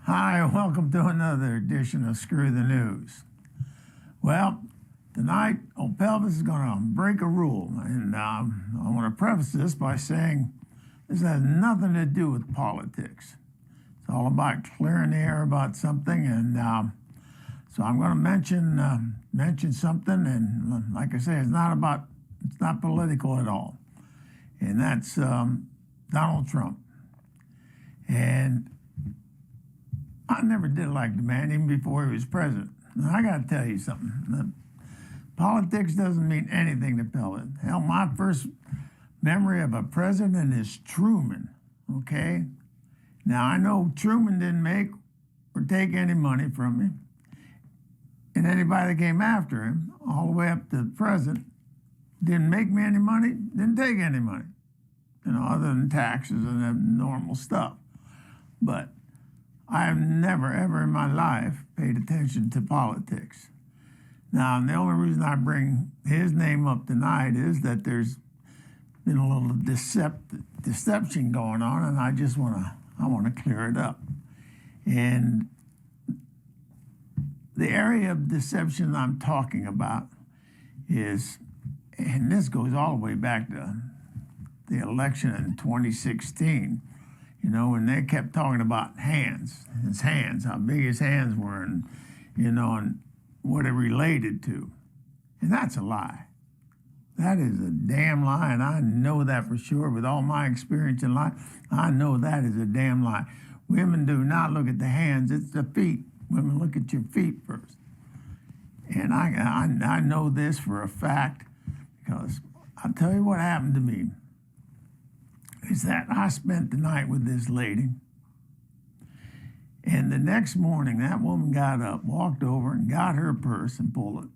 Hi, welcome to another edition of Screw the News. Well, tonight, old Pelvis is going to break a rule, and I want to preface this by saying this has nothing to do with politics. It's all about clearing the air about something, and so I'm going to mention something, and like I say, it's not political at all, and that's Donald Trump. And I never did like the man, even before he was president. Now, I got to tell you something. Politics doesn't mean anything to Pelvis. Hell, my first memory of a president is Truman, okay? Now, I know Truman didn't make or take any money from him. And anybody that came after him, all the way up to the present, didn't make me any money, didn't take any money, other than taxes and that normal stuff. But I've never, ever in my life paid attention to politics. Now, the only reason I bring his name up tonight is that there's been a little deception going on, and I want to clear it up. And the area of deception I'm talking about is, and this goes all the way back to the election in 2016, when they kept talking about his hands, how big his hands were, and, and what it related to. And that's a lie. That is a damn lie, and I know that for sure. With all my experience in life, I know that is a damn lie. Women do not look at the hands, it's the feet. Women look at your feet first. And I know this for a fact, because I'll tell you what happened to me. Is that I spent the night with this lady, and the next morning that woman got up, walked over and got her purse and pulled a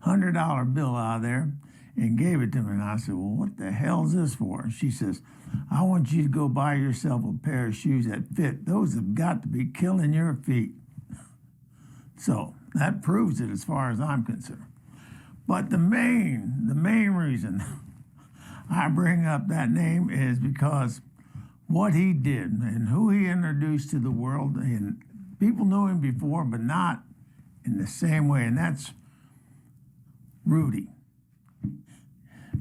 $100 bill out of there and gave it to me. And I said, well, what the hell is this for? And she says, I want you to go buy yourself a pair of shoes that fit. Those have got to be killing your feet. So that proves it as far as I'm concerned. But the main reason I bring up that name is because what he did and who he introduced to the world, and people knew him before, but not in the same way, and that's Rudy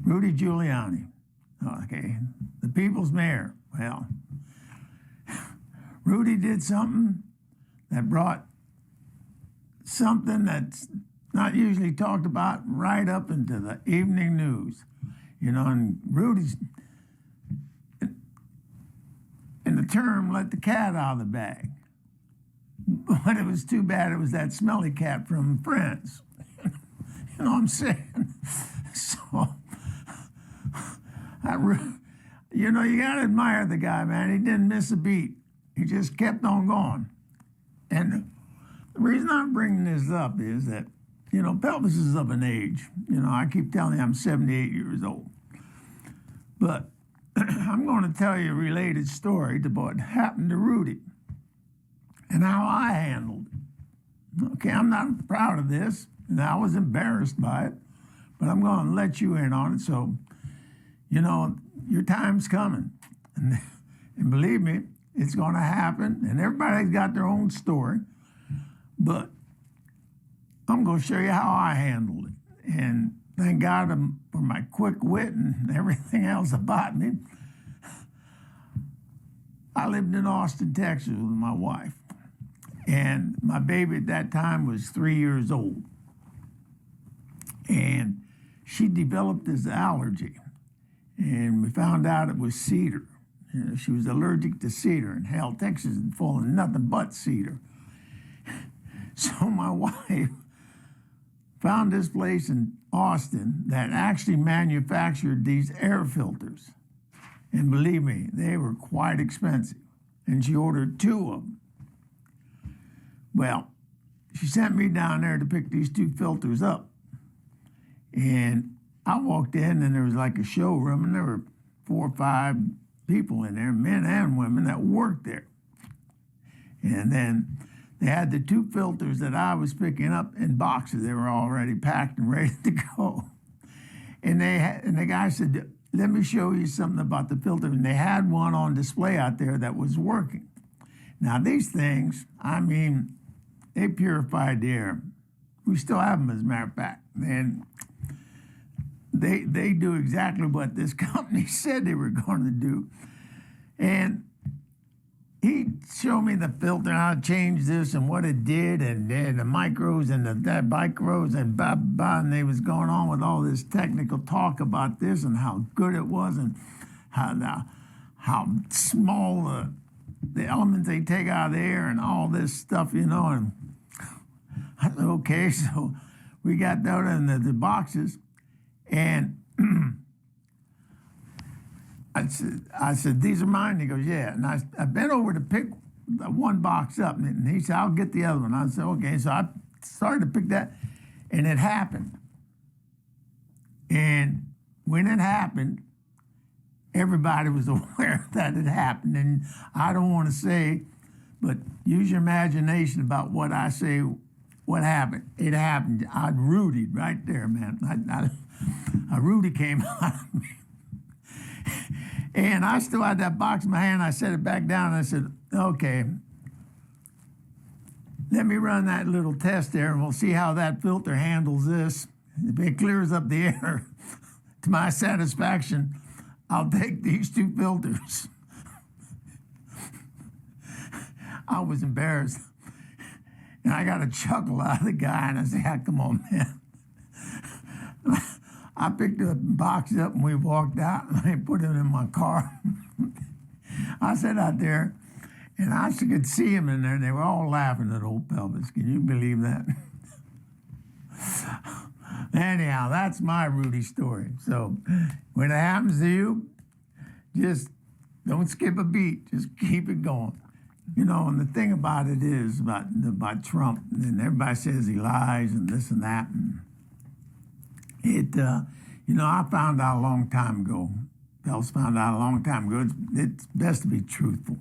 Giuliani, okay, the people's mayor. Well, Rudy did something that brought something that's not usually talked about right up into the evening news. And Rudy's, in the term, let the cat out of the bag. But it was too bad it was that smelly cat from Friends. You know what I'm saying? So, you got to admire the guy, man. He didn't miss a beat. He just kept on going. And the reason I'm bringing this up is that, Pelvis is of an age. I keep telling you I'm 78 years old. But I'm going to tell you a related story to what happened to Rudy and how I handled it. Okay, I'm not proud of this, and I was embarrassed by it, but I'm going to let you in on it. So, your time's coming. And believe me, it's going to happen, and everybody's got their own story. But I'm going to show you how I handled it. And thank God for my quick wit and everything else about me. I lived in Austin, Texas with my wife. And my baby at that time was 3 years old. And she developed this allergy. And we found out it was cedar. She was allergic to cedar. And hell, Texas is full of nothing but cedar. So my wife found this place in Austin that actually manufactured these air filters. And believe me, they were quite expensive. And she ordered 2 of them. Well, she sent me down there to pick these 2 filters up. And I walked in, and there was like a showroom, and there were 4 or 5 people in there, men and women, that worked there. And then they had the 2 filters that I was picking up in boxes. They were already packed and ready to go. And the guy said, let me show you something about the filter. And they had one on display out there that was working. Now, these things, I mean, they purified the air. We still have them, as a matter of fact. And they do exactly what this company said they were going to do. And he showed me the filter, how to change this and what it did, and the micros and the micros and blah, blah, and they was going on with all this technical talk about this and how good it was and how small the elements they take out of the air and all this stuff, you know. And I said, okay, so we got that in the boxes, and I said, these are mine? He goes, yeah. And I bent over to pick one box up, and he said, I'll get the other one. I said, okay. So I started to pick that, and it happened. And when it happened, everybody was aware that it happened. And I don't want to say, but use your imagination about what I say, what happened. It happened. I Rudied right there, man. A Rudy came out of me. And I still had that box in my hand. I set it back down, and I said, okay, let me run that little test there, and we'll see how that filter handles this. If it clears up the air, to my satisfaction, I'll take these two filters. I was embarrassed. And I got a chuckle out of the guy, and I said, come on, man. I picked the box up, and we walked out, and I put it in my car. I sat out there, and I could see them in there, and they were all laughing at old Pelvis. Can you believe that? Anyhow, that's my Rudy story. So when it happens to you, just don't skip a beat. Just keep it going. You know, and the thing about it is about Trump, and everybody says he lies and this and that. And you know, I found out a long time ago. Pelvis found out a long time ago. It's best to be truthful.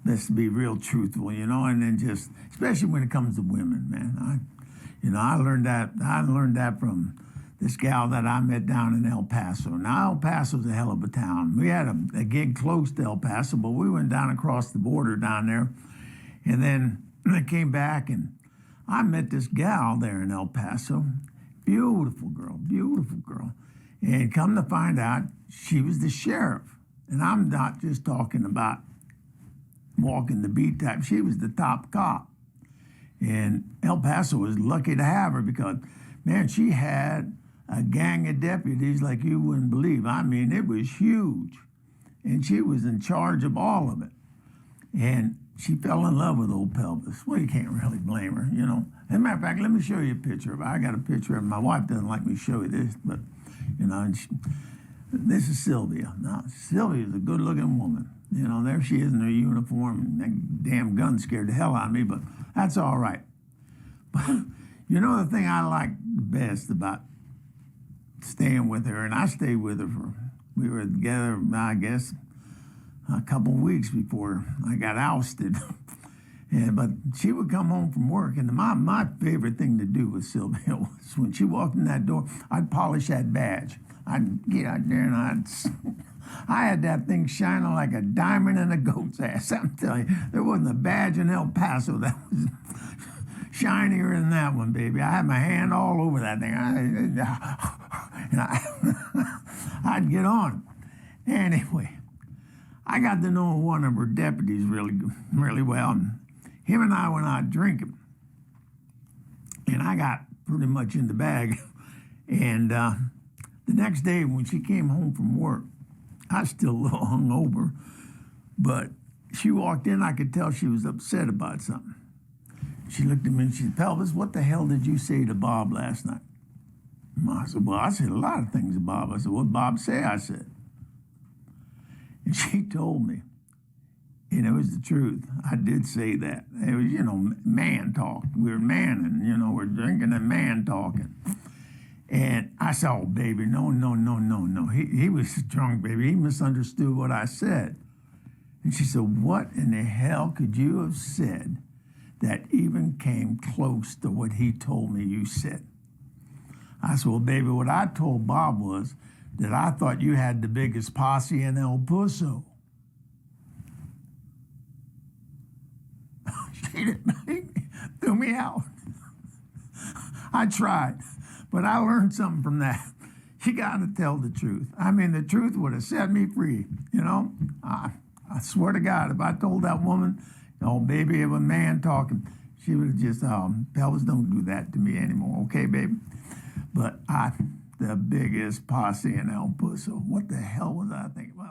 Best to be real truthful, you know, and then just, especially when it comes to women, man. I learned that from this gal that I met down in El Paso. Now, El Paso's a hell of a town. We had a gig close to El Paso, but we went down across the border down there. And then I came back, and I met this gal there in El Paso. Beautiful girl. And come to find out, she was the sheriff. And I'm not just talking about walking the beat type. She was the top cop. And El Paso was lucky to have her because, man, she had a gang of deputies like you wouldn't believe. I mean, it was huge. And she was in charge of all of it. And she fell in love with old Pelvis. Well, you can't really blame her, you know. As a matter of fact, let me show you a picture of her. I got a picture of her. My wife doesn't like me to show you this, but, you know, and this is Sylvia. Now, Sylvia's a good-looking woman. You know, there she is in her uniform, and that damn gun scared the hell out of me, but that's all right. But you know the thing I like the best about staying with her, and I stayed with her we were together, I guess, a couple of weeks before I got ousted. But she would come home from work, and my favorite thing to do with Sylvia was when she walked in that door, I'd polish that badge. I'd get out there and I had that thing shining like a diamond in a goat's ass. I'm telling you, there wasn't a badge in El Paso that was shinier than that one, baby. I had my hand all over that thing. I'd get on it. Anyway, I got to know one of her deputies really well. And him and I went out drinking. And I got pretty much in the bag. And the next day when she came home from work, I was still a little hungover, but she walked in, I could tell she was upset about something. She looked at me and she said, Pelvis, what the hell did you say to Bob last night? I said, well, I said a lot of things to Bob. I said, what did Bob say? I said. And she told me, and it was the truth. I did say that. It was, you know, man talk. We were manning, you know, we're drinking and man talking. And I said, oh, baby, no. He was drunk, baby. He misunderstood what I said. And she said, what in the hell could you have said that even came close to what he told me you said? I said, well, baby, what I told Bob was that I thought you had the biggest posse in El Paso. it. He threw me out. I tried, but I learned something from that. You got to tell the truth. I mean, the truth would have set me free. You know, I swear to God, if I told that woman, oh, baby, if a man talking, she would have just, Pelvis, don't do that to me anymore, okay, baby? But the biggest posse in El Paso, what the hell was I thinking about?